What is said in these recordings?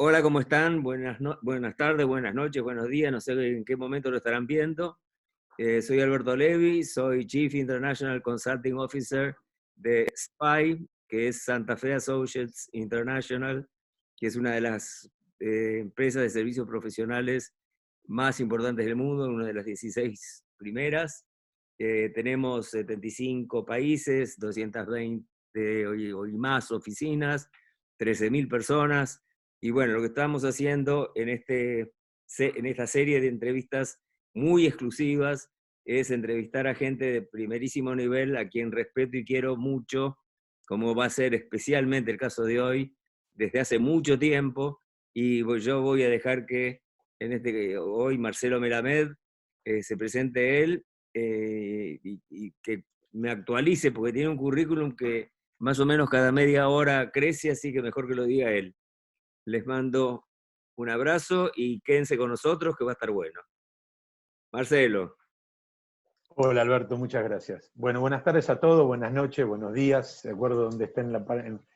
Hola, ¿cómo están? Buenas tardes, buenas noches, buenos días, no sé en qué momento lo estarán viendo. Soy Alberto Levi, soy Chief International Consulting Officer de SPI, que es Santa Fe Associates International, que es una de las empresas de servicios profesionales más importantes del mundo, una de las 16 primeras. Tenemos 75 países, 220 y más oficinas, 13.000 personas. Y bueno, lo que estamos haciendo en esta serie de entrevistas muy exclusivas es entrevistar a gente de primerísimo nivel, a quien respeto y quiero mucho, como va a ser especialmente el caso de hoy, desde hace mucho tiempo. Y yo voy a dejar que hoy Marcelo Melamed se presente él, y que me actualice, porque tiene un currículum que más o menos cada media hora crece, así que mejor que lo diga él. Les mando un abrazo y quédense con nosotros, que va a estar bueno. Marcelo. Hola Alberto, muchas gracias. Bueno, buenas tardes a todos, buenas noches, buenos días, de acuerdo a donde estén,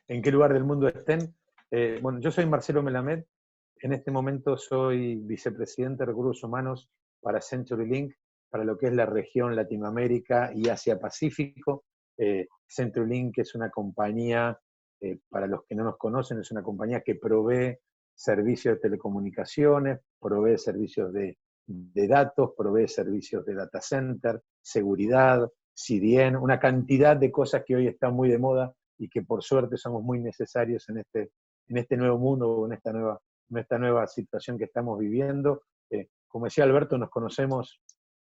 en qué lugar del mundo estén. Bueno, yo soy Marcelo Melamed, en este momento soy vicepresidente de Recursos Humanos para CenturyLink, para lo que es la región Latinoamérica y Asia-Pacífico. CenturyLink es una compañía, para los que no nos conocen, es una compañía que provee servicios de telecomunicaciones, provee servicios de datos, provee servicios de data center, seguridad, CDN, una cantidad de cosas que hoy están muy de moda y que por suerte somos muy necesarios en este nuevo mundo, en esta nueva situación que estamos viviendo. Como decía Alberto, nos conocemos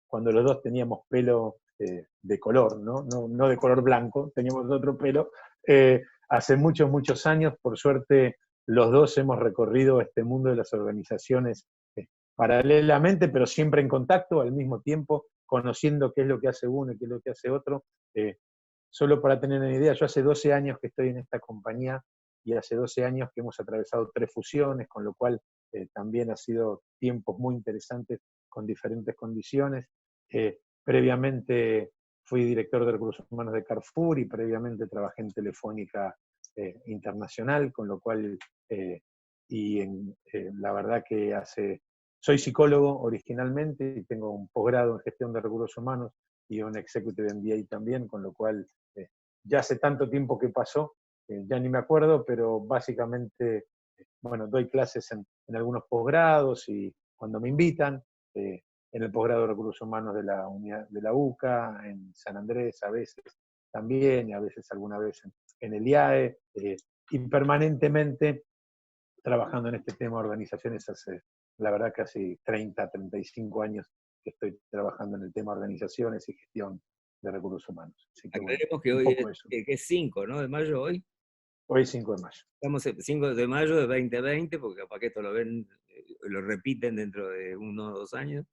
cuando los dos teníamos pelo de color, ¿no? No de color blanco, teníamos otro pelo. Hace muchos, muchos años, por suerte, los dos hemos recorrido este mundo de las organizaciones paralelamente, pero siempre en contacto, al mismo tiempo, conociendo qué es lo que hace uno y qué es lo que hace otro. Solo para tener una idea, yo hace 12 años que estoy en esta compañía y hace 12 años que hemos atravesado 3 fusiones, con lo cual también ha sido tiempos muy interesantes con diferentes condiciones. Previamente fui director de recursos humanos de Carrefour y previamente trabajé en Telefónica Internacional, con lo cual, la verdad que soy psicólogo originalmente y tengo un posgrado en gestión de recursos humanos y un Executive MBA también, con lo cual ya hace tanto tiempo que pasó, ya ni me acuerdo, pero básicamente, bueno, doy clases en algunos posgrados y cuando me invitan, en el posgrado de recursos humanos de la unidad de la UCA, en San Andrés a veces también, y a veces alguna vez en el IAE, y permanentemente trabajando en este tema de organizaciones hace, la verdad, casi 30, 35 años que estoy trabajando en el tema de organizaciones y gestión de recursos humanos. Así que bueno, Aclaremos que un hoy poco eso. que es 5, ¿no? De mayo hoy. Hoy es 5 de mayo. Estamos el 5 de mayo de 2020, porque capaz que esto lo ven, lo repiten dentro de 1 o 2 años.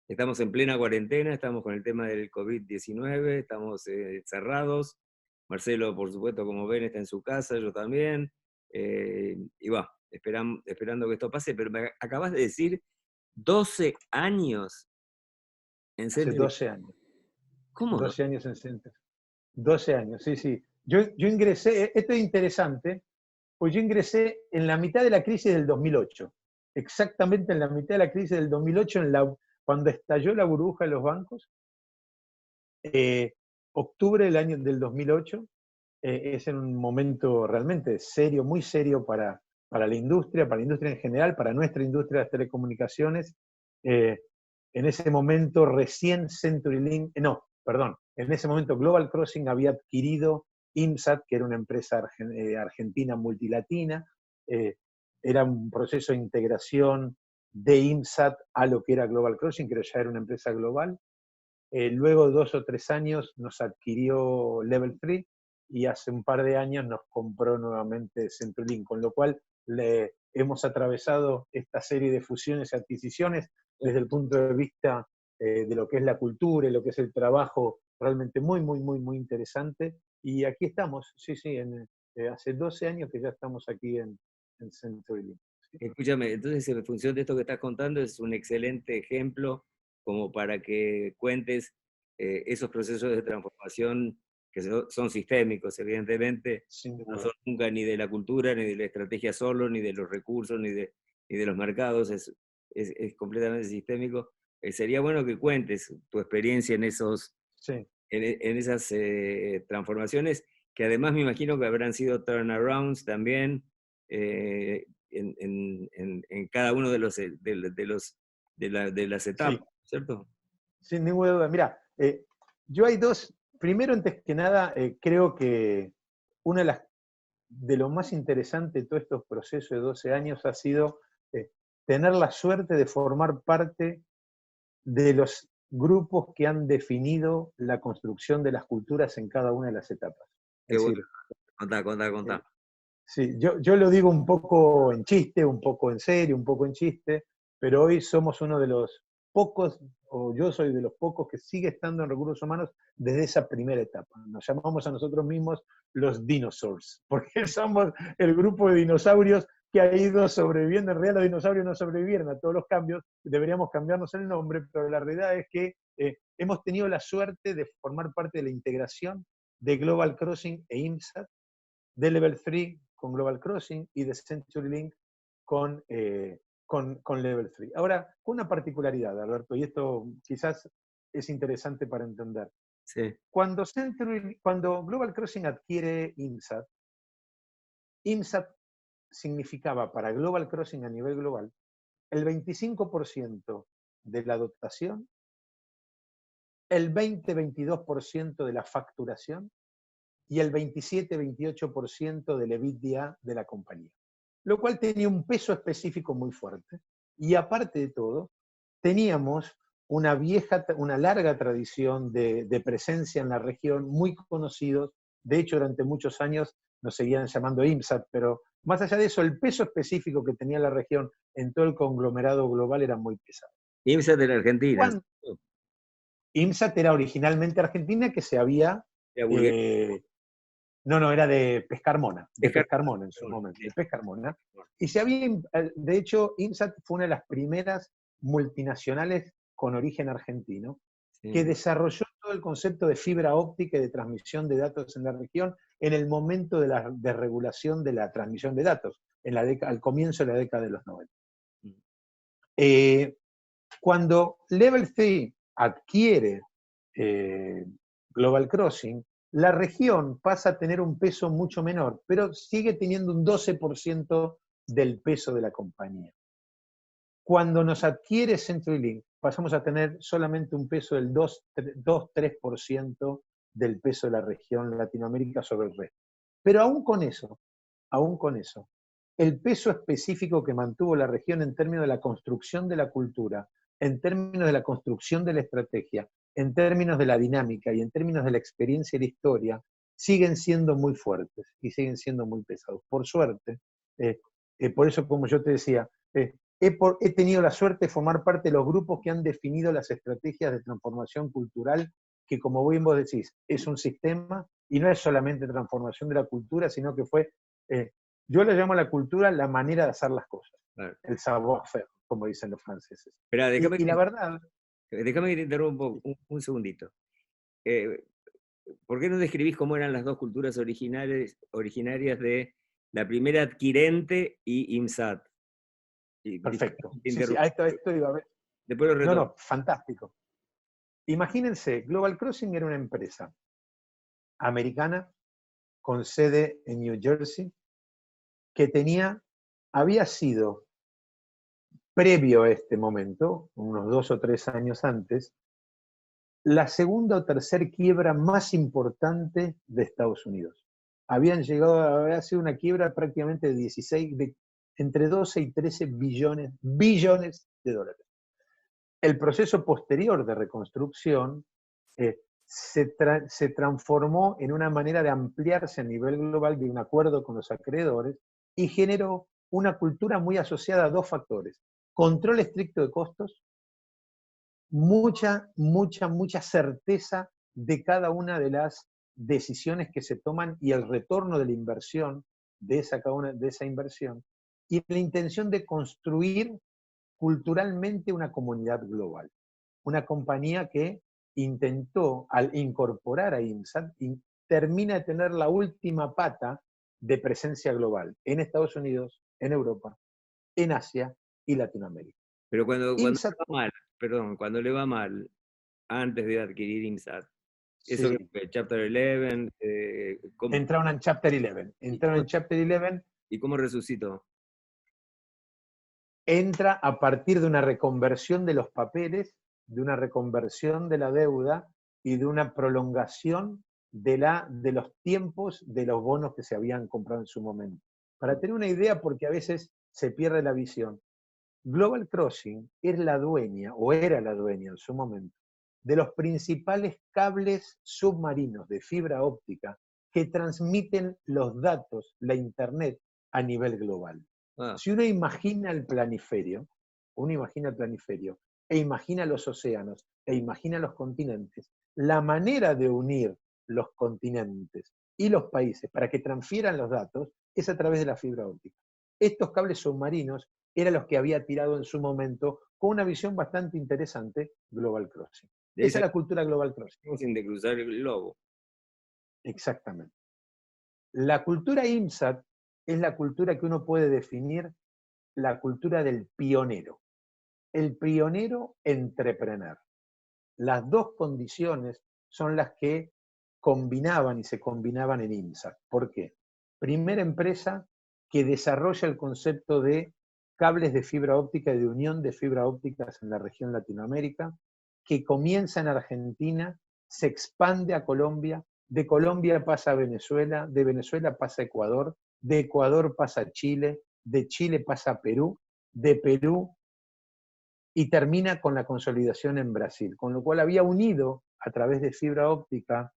Estamos en plena cuarentena, estamos con el tema del COVID-19, estamos cerrados. Marcelo, por supuesto, como ven, está en su casa, yo también. Y va, esperando que esto pase, pero me acabas de decir 12 años en Hace Centro. 12 años. ¿Cómo? 12 años en Centro. 12 años, sí, sí. Yo ingresé, esto es interesante, pues yo ingresé en la mitad de la crisis del 2008. Exactamente en la mitad de la crisis del 2008, cuando estalló la burbuja de los bancos. Octubre del 2008, es en un momento realmente serio, muy serio para la industria en general, para nuestra industria de las telecomunicaciones. Eh, en ese momento recién CenturyLink, no, perdón, en ese momento Global Crossing había adquirido IMSAT, que era una empresa argentina multilatina. Eh, Era un proceso de integración de IMSAT a lo que era Global Crossing, que ya era una empresa global. Luego de 2 o 3 años nos adquirió Level 3 y hace un par de años nos compró nuevamente CenturyLink, con lo cual hemos atravesado esta serie de fusiones y adquisiciones desde el punto de vista de lo que es la cultura y lo que es el trabajo, realmente muy, muy, muy, muy interesante. Y aquí estamos, sí, sí, hace 12 años que ya estamos aquí en CenturyLink. ¿Sí? Escúchame, entonces en función de esto que estás contando es un excelente ejemplo como para que cuentes esos procesos de transformación que son sistémicos, evidentemente, sin no duda. son nunca ni de la cultura, ni de la estrategia solo, ni de los recursos, ni de los mercados, es completamente sistémico. Sería bueno que cuentes tu experiencia en, Sí. en esas transformaciones, que además me imagino que habrán sido turnarounds también en cada uno de de las Sí, etapas, ¿cierto? sin ninguna duda. Mira, yo hay dos, primero, antes que nada, creo que una de lo más interesante de todos estos procesos de 12 años ha sido tener la suerte de formar parte de los grupos que han definido la construcción de las culturas en cada una de las etapas. Qué Es bueno, decir, contá, contá, eh, contá. sí, yo lo digo un poco en chiste, un poco en serio, un poco en chiste, pero hoy somos uno de los pocos, o yo soy de los pocos que sigue estando en recursos humanos desde esa primera etapa. Nos llamamos a nosotros mismos los dinosaurs, porque somos el grupo de dinosaurios que ha ido sobreviviendo. En realidad los dinosaurios no sobrevivieron a todos los cambios, deberíamos cambiarnos el nombre, pero la realidad es que hemos tenido la suerte de formar parte de la integración de Global Crossing e IMSAT, de Level 3 con Global Crossing y de CenturyLink con Level 3. Ahora, una particularidad, Alberto, y esto quizás es interesante para entender. Sí. Cuando Global Crossing adquiere IMSAT, IMSAT significaba para Global Crossing a nivel global el 25% de la dotación, el 20-22% de la facturación y el 27-28% del EBITDA de la compañía, lo cual tenía un peso específico muy fuerte. Y aparte de todo, teníamos una larga tradición de presencia en la región, muy conocidos. De hecho, durante muchos años nos seguían llamando IMSAT, pero más allá de eso, el peso específico que tenía la región en todo el conglomerado global era muy pesado. IMSA de la Argentina. Cuando IMSAT era originalmente argentina, que se había eh, no, era de Pescarmona, en su momento, de Pescarmona. Y se había, de hecho, IMSAT fue una de las primeras multinacionales con origen argentino que Sí. desarrolló todo el concepto de fibra óptica y de transmisión de datos en la región en el momento de la desregulación de la transmisión de datos, al comienzo de la década de los 90. Cuando Level 3 adquiere eh, Global Crossing, la región pasa a tener un peso mucho menor, pero sigue teniendo un 12% del peso de la compañía. Cuando nos adquiere CenturyLink, pasamos a tener solamente un peso del 2-3% del peso de la región Latinoamérica sobre el resto. Pero aún con eso, el peso específico que mantuvo la región en términos de la construcción de la cultura, en términos de la construcción de la estrategia, en términos de la dinámica y en términos de la experiencia y la historia, siguen siendo muy fuertes y siguen siendo muy pesados. Por suerte, por eso, como yo te decía, he tenido la suerte de formar parte de los grupos que han definido las estrategias de transformación cultural, que como bien vos decís, es un sistema y no es solamente transformación de la cultura, sino que fue, yo le llamo a la cultura la manera de hacer las cosas, Claro. el savoir-faire, como dicen los franceses. Espera, Y la verdad... déjame que te interrumpa un segundito. ¿Por qué no describís cómo eran las dos culturas originarias de la primera adquirente y IMSAT? Perfecto. Sí, Interrumpo. a esto iba a ver. Después lo retomo. No, fantástico. Imagínense, Global Crossing era una empresa americana con sede en New Jersey que había sido, previo a este momento, unos 2 o 3 años antes, la segunda o tercera quiebra más importante de Estados Unidos. Había sido una quiebra prácticamente de 16, entre 12 y 13 billones de dólares. El proceso posterior de reconstrucción se transformó en una manera de ampliarse a nivel global de un acuerdo con los acreedores y generó una cultura muy asociada a dos factores: control estricto de costos, mucha certeza de cada una de las decisiones que se toman y el retorno de la inversión de esa inversión, y la intención de construir culturalmente una comunidad global. Una compañía que intentó, al incorporar a IMSAT, termina de tener la última pata de presencia global en Estados Unidos, en Europa, en Asia y Latinoamérica. Pero cuando le IMSAT, va mal, perdón, cuando le va mal, antes de adquirir IMSAT, eso que sí, fue Chapter 11, entraron en Chapter 11. Entraron en Chapter 11, ¿y cómo resucitó? entra a partir de una reconversión de los papeles, de una reconversión de la deuda y de una prolongación de los tiempos de los bonos que se habían comprado en su momento. Para tener una idea, porque a veces se pierde la visión, Global Crossing es la dueña, o era la dueña en su momento, de los principales cables submarinos de fibra óptica que transmiten los datos, la Internet, a nivel global. Ah, Si uno imagina el planiferio, e imagina los océanos, e imagina los continentes, la manera de unir los continentes y los países para que transfieran los datos es a través de la fibra óptica. Estos cables submarinos eran los que había tirado en su momento con una visión bastante interesante Global Crossing. de Esa esa es la cultura Global Crossing. sin de cruzar el globo. Exactamente. La cultura IMSAT es la cultura que uno puede definir la cultura del pionero. El pionero entrepreneur. Las dos condiciones son las que combinaban y se combinaban en IMSAT. ¿Por qué? Primera empresa que desarrolla el concepto de cables de fibra óptica y de unión de fibra ópticas en la región Latinoamérica, que comienza en Argentina, se expande a Colombia, de Colombia pasa a Venezuela, de Venezuela pasa a Ecuador, de Ecuador pasa a Chile, de Chile pasa a Perú, de Perú y termina con la consolidación en Brasil, con lo cual había unido a través de fibra óptica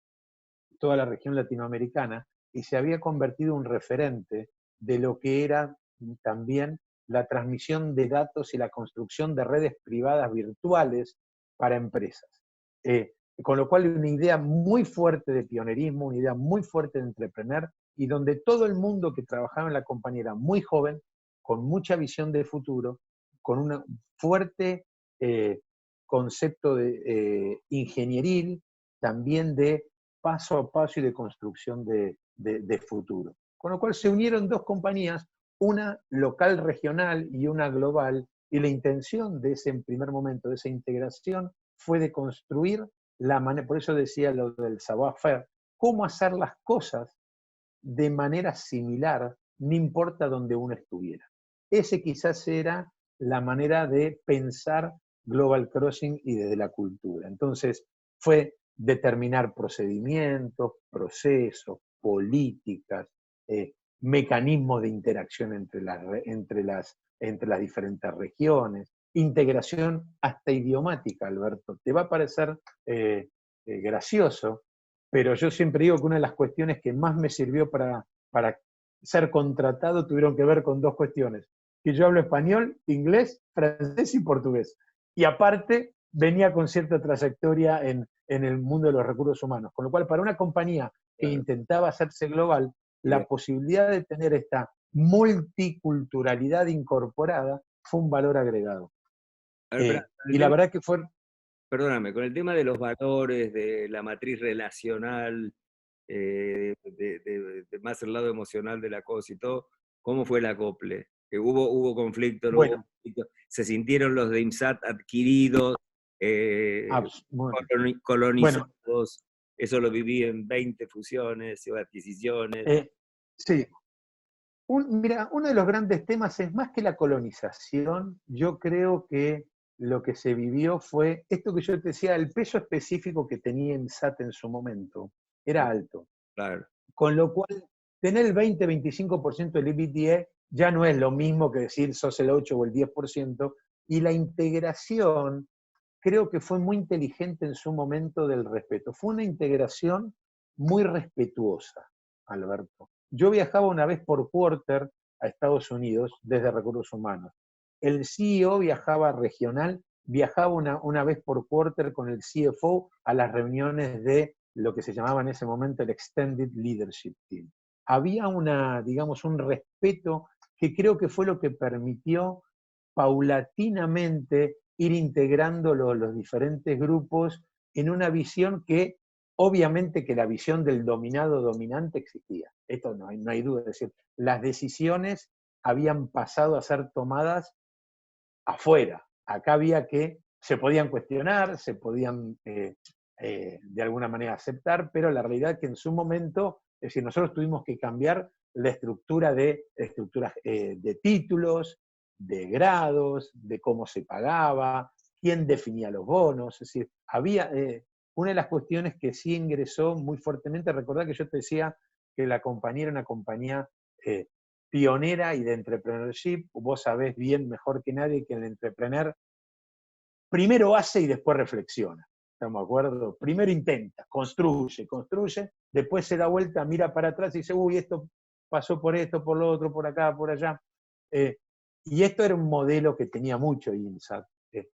toda la región latinoamericana y se había convertido en un referente de lo que era también la transmisión de datos y la construcción de redes privadas virtuales para empresas. Con lo cual una idea muy fuerte de pionerismo, una idea muy fuerte de entrepreneur, y donde todo el mundo que trabajaba en la compañía era muy joven, con mucha visión de futuro, con un fuerte concepto de ingenieril, también de paso a paso y de construcción de futuro. Con lo cual se unieron dos compañías, una local regional y una global, y la intención de ese en primer momento, de esa integración, fue de construir la manera, por eso decía lo del savoir-faire, cómo hacer las cosas de manera similar, no importa donde uno estuviera. Ese quizás era la manera de pensar Global Crossing y desde la cultura. Entonces, fue determinar procedimientos, procesos, políticas, mecanismos de interacción entre las diferentes regiones, integración hasta idiomática, Alberto. Te va a parecer gracioso, pero yo siempre digo que una de las cuestiones que más me sirvió para ser contratado tuvieron que ver con dos cuestiones. Que yo hablo español, inglés, francés y portugués. Y aparte, venía con cierta trayectoria en el mundo de los recursos humanos. Con lo cual, para una compañía que Claro. intentaba hacerse global, la Bien. posibilidad de tener esta multiculturalidad incorporada fue un valor agregado. A ver, espera, Y la verdad que fue... perdóname, con el tema de los valores, de la matriz relacional, de más el lado emocional de la cosa y todo, ¿cómo fue el acople? Que hubo conflicto, no hubo Bueno, conflicto, se sintieron los de IMSAT adquiridos, eh, bueno, colonizados, eso lo viví en 20 fusiones o adquisiciones. sí. Mira, uno de los grandes temas es más que la colonización, yo creo que lo que se vivió fue esto que yo te decía, el peso específico que tenía IMSAT en su momento era alto, Claro, con lo cual tener el 20-25% del EBITDA ya no es lo mismo que decir sos el 8 o el 10%, y la integración creo que fue muy inteligente en su momento del respeto. Fue una integración muy respetuosa, Alberto. Yo viajaba una vez por quarter a Estados Unidos desde Recursos Humanos. El CEO viajaba regional, viajaba una vez por quarter con el CFO a las reuniones de lo que se llamaba en ese momento el Extended Leadership Team. Había digamos, un respeto que creo que fue lo que permitió paulatinamente ir integrando los diferentes grupos en una visión que obviamente que la visión del dominado dominante existía. Esto no hay duda. Es decir, las decisiones habían pasado a ser tomadas afuera. Acá había que, se podían cuestionar, se podían de alguna manera aceptar, pero la realidad es que en su momento, es decir, nosotros tuvimos que cambiar la estructura de títulos, de grados, de cómo se pagaba, quién definía los bonos. Es decir, había una de las cuestiones que sí ingresó muy fuertemente. Recordad que yo te decía que la compañía era una compañía pionera y de entrepreneurship. Vos sabés bien, mejor que nadie, que el entrepreneur primero hace y después reflexiona. ¿Estamos de acuerdo? Primero intenta, construye, después se da vuelta, mira para atrás y dice, uy, esto pasó por esto, por lo otro, por acá, por allá. Y esto era un modelo que tenía mucho INSAT.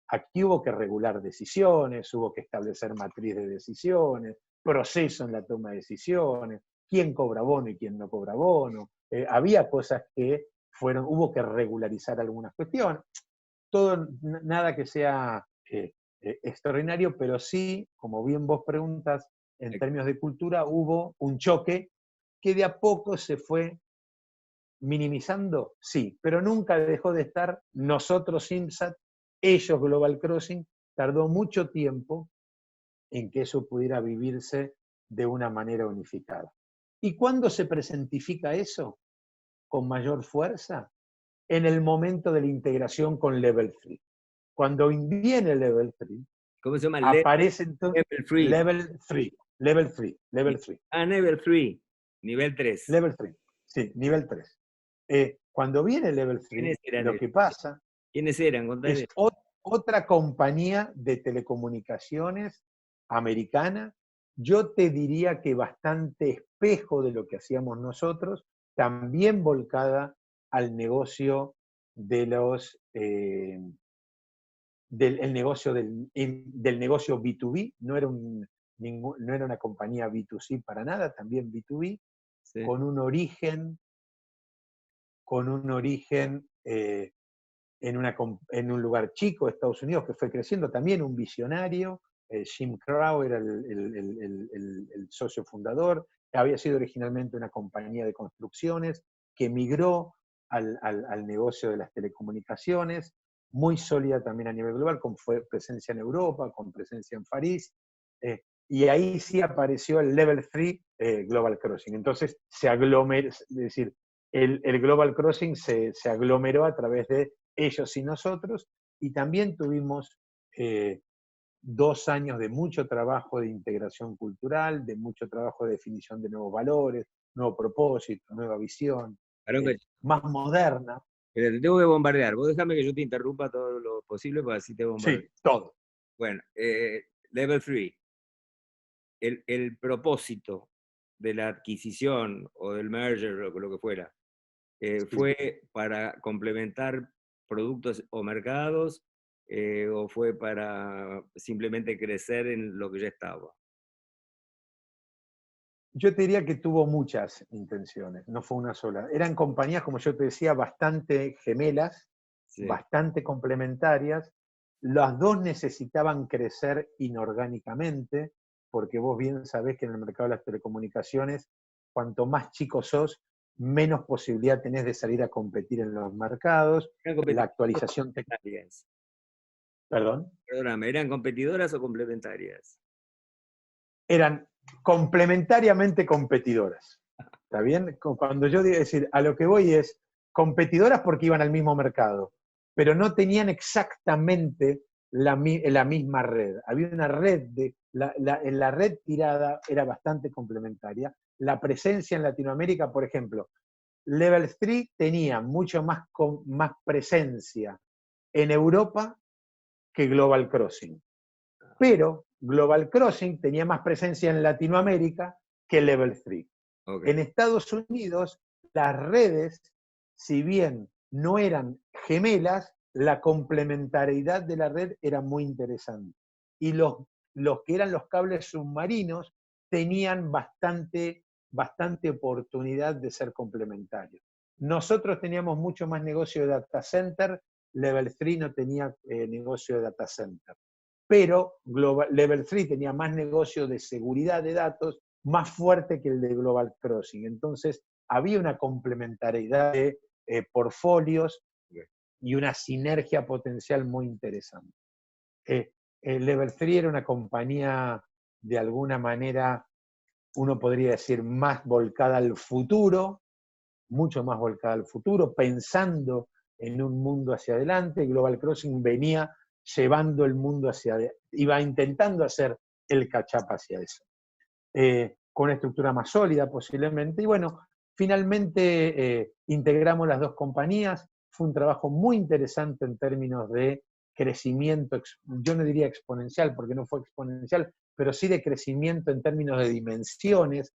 Aquí hubo que regular decisiones, hubo que establecer matriz de decisiones, proceso en la toma de decisiones, quién cobra bono y quién no cobra bono. Había cosas que hubo que regularizar algunas cuestiones. Todo, nada que sea extraordinario, pero sí, como bien vos preguntas, en términos de cultura hubo un choque que de a poco se fue minimizando, sí, pero nunca dejó de estar nosotros INSAT, ellos Global Crossing. Tardó mucho tiempo en que eso pudiera vivirse de una manera unificada. ¿Y cuándo se presentifica eso con mayor fuerza? En el momento de la integración con Level 3. Cuando viene Level 3, ¿Cómo se llama? aparece entonces Level 3. Level 3, Level 3, Level 3. Level 3, nivel 3. Level 3, sí, nivel 3. Cuando viene Level 3, ¿Quiénes eran lo ellos? que pasa ¿Quiénes eran? es Contale. otra compañía de telecomunicaciones americana. Yo te diría que bastante espejo de lo que hacíamos nosotros, también volcada al negocio de los del negocio del negocio B2B. No era una compañía B2C para nada, también B2B, Sí. con un origen en un lugar chico de Estados Unidos que fue creciendo, también un visionario. Jim Crow era el socio fundador, había sido originalmente una compañía de construcciones que migró al negocio de las telecomunicaciones, muy sólida también a nivel global, con presencia en Europa, con presencia en París, y ahí sí apareció el Level 3 Global Crossing. Entonces se aglomeró, es decir, el Global Crossing se aglomeró a través de ellos y nosotros, y también tuvimos 2 años de mucho trabajo de integración cultural, de mucho trabajo de definición de nuevos valores, nuevo propósito, nueva visión, Varón, más moderna. pero te tengo que bombardear. Vos déjame que yo te interrumpa todo lo posible para así te bombardeo. Sí, todo. Bueno, Level 3. El propósito de la adquisición o del merger o lo que fuera, Sí. ¿fue para complementar productos o mercados o fue para simplemente crecer en lo que ya estaba? Yo te diría que tuvo muchas intenciones, no fue una sola. Eran compañías, como yo te decía, bastante gemelas, Sí. bastante complementarias. Las dos necesitaban crecer inorgánicamente, porque vos bien sabés que en el mercado de las telecomunicaciones, cuanto más chico sos, menos posibilidad tenés de salir a competir en los mercados. ¿Eran La competidoras o actualización complementarias? Perdón. Perdóname, ¿eran competidoras o complementarias? Eran complementariamente competidoras. ¿Está bien? Cuando yo digo, decir, a lo que voy es competidoras porque iban al mismo mercado, pero no tenían exactamente la misma red. Había una red, en la red tirada era bastante complementaria. La presencia en Latinoamérica, por ejemplo, Level 3 tenía mucho más presencia en Europa que Global Crossing. Pero Global Crossing tenía más presencia en Latinoamérica que Level 3. Okay. En Estados Unidos, las redes, si bien no eran gemelas, la complementariedad de la red era muy interesante. Y los que eran los cables submarinos tenían bastante oportunidad de ser complementarios. Nosotros teníamos mucho más negocio de data center, Level 3 no tenía negocio de data center. pero Level 3 tenía más negocio de seguridad de datos más fuerte que el de Global Crossing. Entonces, había una complementariedad de portfolios y una sinergia potencial muy interesante. Level 3 era una compañía, de alguna manera, uno podría decir, más volcada al futuro, mucho más volcada al futuro, pensando en un mundo hacia adelante. Global Crossing venía llevando el mundo hacia adelante, iba intentando hacer el catch-up hacia eso. Con una estructura más sólida posiblemente. Y bueno, finalmente integramos las dos compañías. Fue un trabajo muy interesante en términos de crecimiento, yo no diría exponencial, porque no fue exponencial, pero sí de crecimiento en términos de dimensiones.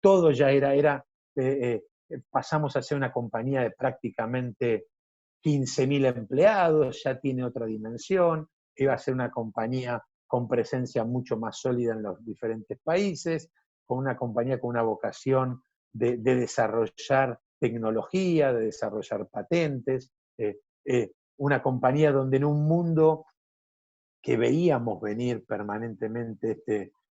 Todo ya pasamos a ser una compañía de prácticamente 15.000 empleados, ya tiene otra dimensión, iba a ser una compañía con presencia mucho más sólida en los diferentes países, con una compañía con una vocación de desarrollar tecnología, de desarrollar patentes, una compañía donde en un mundo que veíamos venir permanentemente,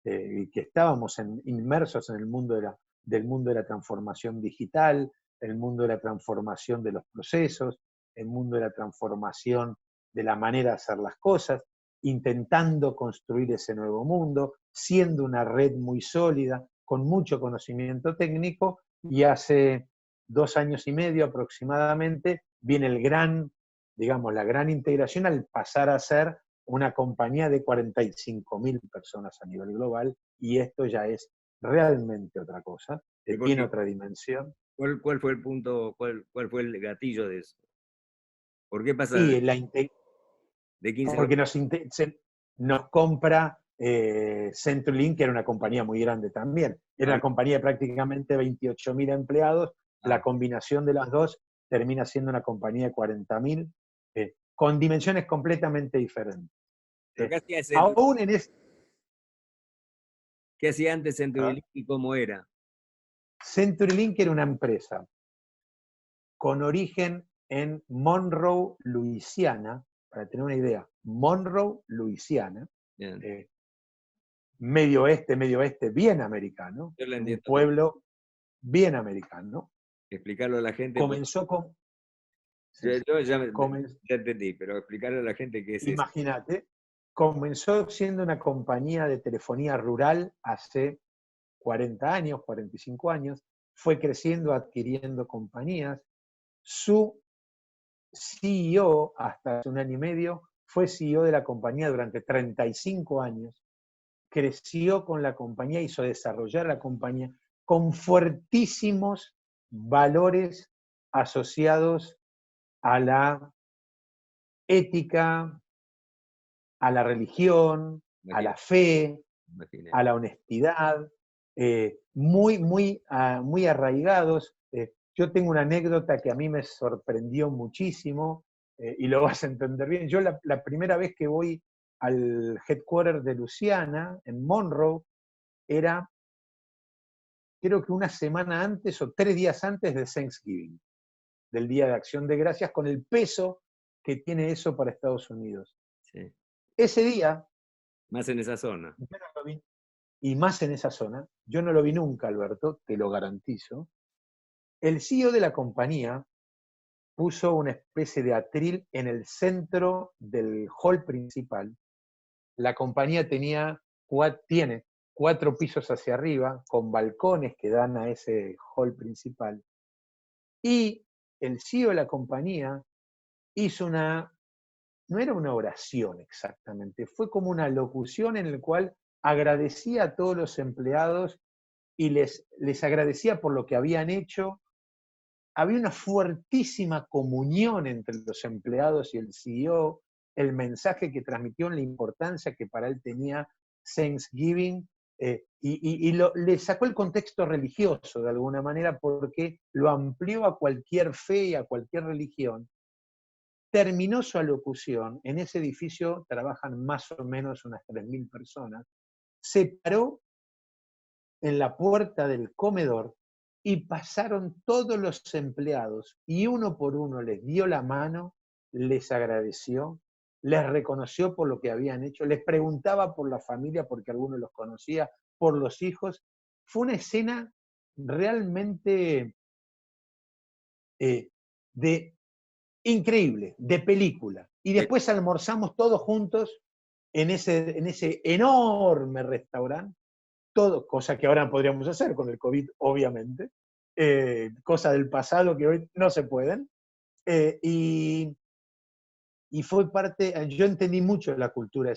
y que estábamos inmersos en el mundo del mundo de la transformación digital, el mundo de la transformación de los procesos, el mundo de la transformación de la manera de hacer las cosas, intentando construir ese nuevo mundo, siendo una red muy sólida, con mucho conocimiento técnico, y hace 2 años y medio aproximadamente viene digamos, la gran integración al pasar a ser una compañía de 45.000 personas a nivel global, y esto ya es realmente otra cosa, tiene otra dimensión. ¿Cuál fue el punto, cuál fue el gatillo de eso? ¿Por qué pasa Y de 15 porque nos compra CenturyLink, que era una compañía muy grande también. Era una compañía de prácticamente 28.000 empleados. La combinación de las dos termina siendo una compañía de 40.000, con dimensiones completamente diferentes. ¿Pero qué hacía Aún en ¿Qué hacía antes CenturyLink y cómo era? CenturyLink era una empresa con origen en Monroe, Luisiana, para tener una idea, Monroe, Luisiana, medio oeste, bien americano, Yo lo un entiendo. pueblo bien americano. Explicarlo a la gente. Comenzó con... Sí, Yo ya entendí, pero explicarle a la gente qué es eso. Imagínate, comenzó siendo una compañía de telefonía rural hace 40 años, 45 años, fue creciendo, adquiriendo compañías. Su CEO, hasta hace 1 año y medio, fue CEO de la compañía durante 35 años, creció con la compañía, hizo desarrollar la compañía con fuertísimos valores asociados a la ética, a la religión, a la fe, a la honestidad, muy arraigados. Yo tengo una anécdota que a mí me sorprendió muchísimo, y lo vas a entender bien. Yo la primera vez que voy al headquarter de Luisiana, en Monroe, era creo que una semana antes o 3 días antes de Thanksgiving, del Día de Acción de Gracias, con el peso que tiene eso para Estados Unidos. Sí. Ese día... Más en esa zona. Yo no lo vi, y más en esa zona, yo no lo vi nunca, Alberto, te lo garantizo. El CEO de la compañía puso una especie de atril en el centro del hall principal. La compañía tiene 4 pisos hacia arriba, con balcones que dan a ese hall principal. Y el CEO de la compañía hizo no era una oración exactamente, fue como una locución en la cual agradecía a todos los empleados y les agradecía por lo que habían hecho. Había una fuertísima comunión entre los empleados y el CEO, el mensaje que transmitió en la importancia que para él tenía Thanksgiving, le sacó el contexto religioso de alguna manera, porque lo amplió a cualquier fe y a cualquier religión. Terminó su alocución, en ese edificio trabajan más o menos unas 3.000 personas, se paró en la puerta del comedor y pasaron todos los empleados y uno por uno les dio la mano, les agradeció les reconoció por lo que habían hecho, les preguntaba por la familia porque algunos los conocía, por los hijos. Fue una escena realmente de increíble, de película. Y después almorzamos todos juntos en ese enorme restaurante, todo, cosa que ahora no podríamos hacer con el COVID, obviamente, cosa del pasado que hoy no se pueden. Y fue parte, yo entendí mucho de la cultura